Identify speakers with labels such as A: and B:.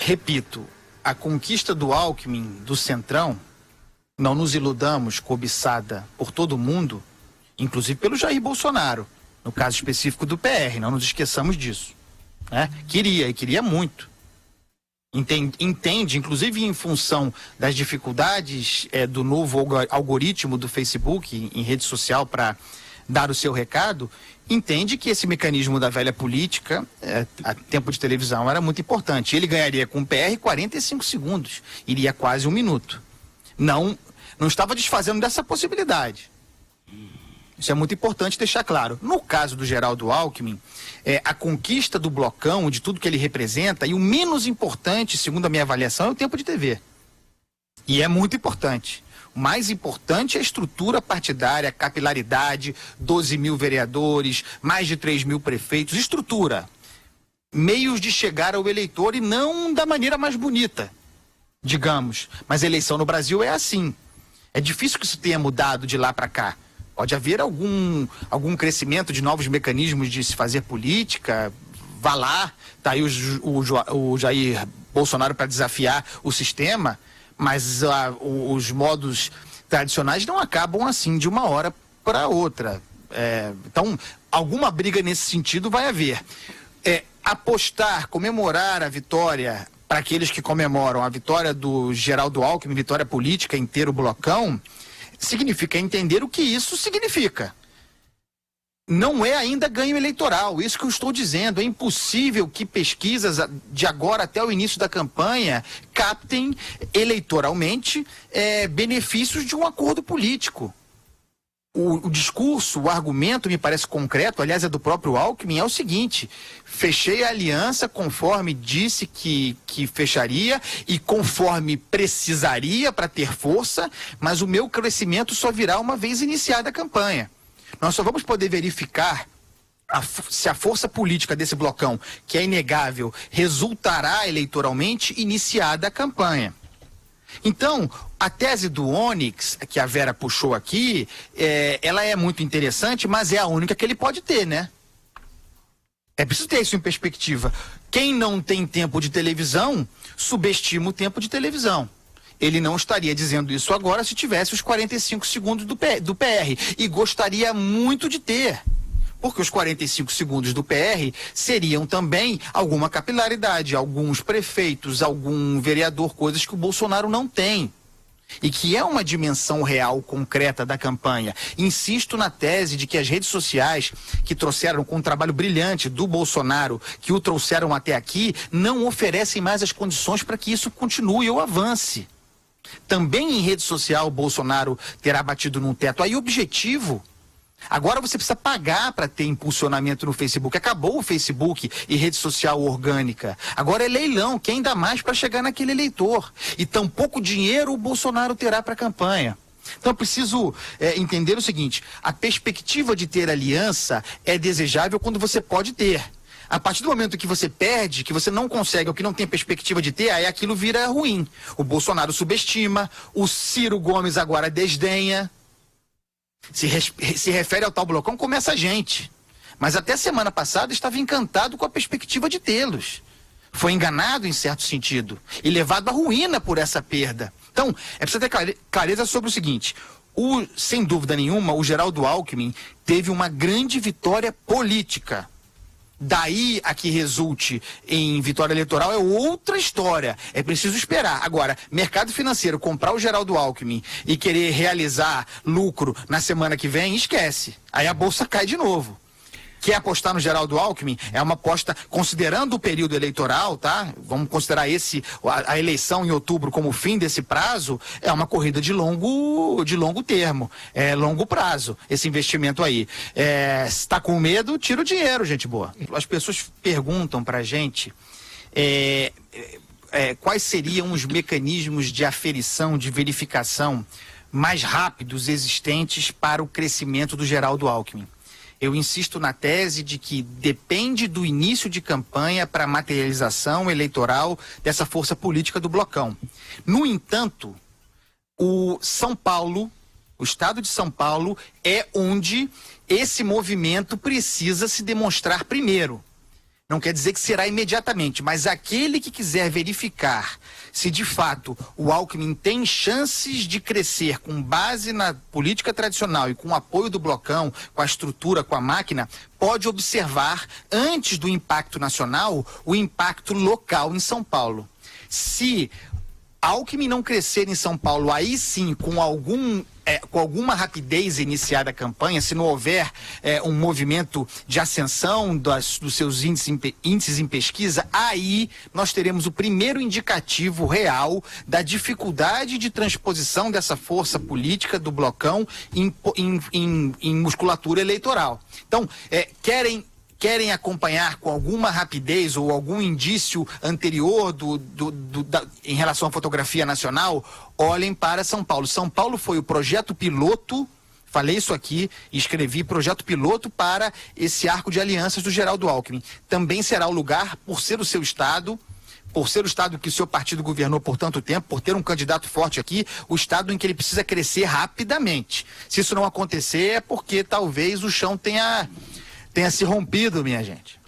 A: Repito, a conquista do Alckmin, do Centrão, não nos iludamos, cobiçada por todo mundo, inclusive pelo Jair Bolsonaro, no caso específico do PR, não nos esqueçamos disso, né? Queria muito. Entende, inclusive em função das dificuldades do novo algoritmo do Facebook em rede social para dar o seu recado, entende que esse mecanismo da velha política, a tempo de televisão, era muito importante. Ele ganharia com o PR 45 segundos, iria quase 1 minuto. Não estava desfazendo dessa possibilidade. Isso é muito importante deixar claro. No caso do Geraldo Alckmin, a conquista do blocão, de tudo que ele representa, e o menos importante, segundo a minha avaliação, é o tempo de TV. E é muito importante. O mais importante é a estrutura partidária, a capilaridade, 12 mil vereadores, mais de 3 mil prefeitos, estrutura. Meios de chegar ao eleitor e não da maneira mais bonita, digamos. Mas a eleição no Brasil é assim. É difícil que isso tenha mudado de lá para cá. Pode haver algum crescimento de novos mecanismos de se fazer política, vá lá, tá aí o Jair Bolsonaro para desafiar o sistema, mas os modos tradicionais não acabam assim de uma hora para outra. Então, alguma briga nesse sentido vai haver. Apostar, comemorar a vitória, para aqueles que comemoram a vitória do Geraldo Alckmin, vitória política, inteiro blocão, significa entender o que isso significa. Não é ainda ganho eleitoral, isso que eu estou dizendo. É impossível que pesquisas de agora até o início da campanha captem eleitoralmente benefícios de um acordo político. O discurso, o argumento me parece concreto, aliás é do próprio Alckmin, é o seguinte: fechei a aliança conforme disse que fecharia e conforme precisaria para ter força, mas o meu crescimento só virá uma vez iniciada a campanha. Nós só vamos poder verificar se a força política desse blocão, que é inegável, resultará eleitoralmente iniciada a campanha. Então, a tese do Onyx, que a Vera puxou aqui, ela é muito interessante, mas é a única que ele pode ter, né? É preciso ter isso em perspectiva. Quem não tem tempo de televisão, subestima o tempo de televisão. Ele não estaria dizendo isso agora se tivesse os 45 segundos do PR. E gostaria muito de ter. Porque os 45 segundos do PR seriam também alguma capilaridade, alguns prefeitos, algum vereador, coisas que o Bolsonaro não tem. E que é uma dimensão real, concreta da campanha. Insisto na tese de que as redes sociais, que trouxeram com um trabalho brilhante do Bolsonaro, que o trouxeram até aqui, não oferecem mais as condições para que isso continue ou avance. Também em rede social o Bolsonaro terá batido num teto. Aí o objetivo... Agora você precisa pagar para ter impulsionamento no Facebook. Acabou o Facebook e rede social orgânica. Agora é leilão, quem dá mais para chegar naquele eleitor. E tão pouco dinheiro o Bolsonaro terá para a campanha. Então eu preciso entender o seguinte: a perspectiva de ter aliança é desejável quando você pode ter. A partir do momento que você perde, que você não consegue ou que não tem perspectiva de ter, aí aquilo vira ruim. O Bolsonaro subestima, o Ciro Gomes agora desdenha. Se refere ao tal blocão como essa gente. Mas até semana passada estava encantado com a perspectiva de tê-los. Foi enganado em certo sentido e levado à ruína por essa perda. Então, é preciso ter clareza sobre o seguinte: sem dúvida nenhuma, o Geraldo Alckmin teve uma grande vitória política. Daí a que resulte em vitória eleitoral é outra história. É preciso esperar. Agora, mercado financeiro comprar o Geraldo Alckmin e querer realizar lucro na semana que vem, esquece. Aí a bolsa cai de novo. Quer apostar no Geraldo Alckmin? É uma aposta, considerando o período eleitoral, tá? Vamos considerar a eleição em outubro como o fim desse prazo, é uma corrida de longo termo, longo prazo, esse investimento aí. Se está com medo, tira o dinheiro, gente boa. As pessoas perguntam pra gente quais seriam os mecanismos de aferição, de verificação mais rápidos existentes para o crescimento do Geraldo Alckmin. Eu insisto na tese de que depende do início de campanha para a materialização eleitoral dessa força política do blocão. No entanto, o estado de São Paulo é onde esse movimento precisa se demonstrar primeiro. Não quer dizer que será imediatamente, mas aquele que quiser verificar se de fato o Alckmin tem chances de crescer com base na política tradicional e com o apoio do blocão, com a estrutura, com a máquina, pode observar, antes do impacto nacional, o impacto local em São Paulo. Se Alckmin não crescer em São Paulo, aí sim, com alguma rapidez iniciada a campanha, se não houver um movimento de ascensão dos seus índices em pesquisa, aí nós teremos o primeiro indicativo real da dificuldade de transposição dessa força política do blocão em musculatura eleitoral. Então, querem acompanhar com alguma rapidez ou algum indício anterior em relação à fotografia nacional, olhem para São Paulo. São Paulo foi o projeto piloto, falei isso aqui, escrevi projeto piloto para esse arco de alianças do Geraldo Alckmin. Também será o lugar, por ser o seu estado, por ser o estado que o seu partido governou por tanto tempo, por ter um candidato forte aqui, o estado em que ele precisa crescer rapidamente. Se isso não acontecer, é porque talvez o chão tenha se rompido, minha gente.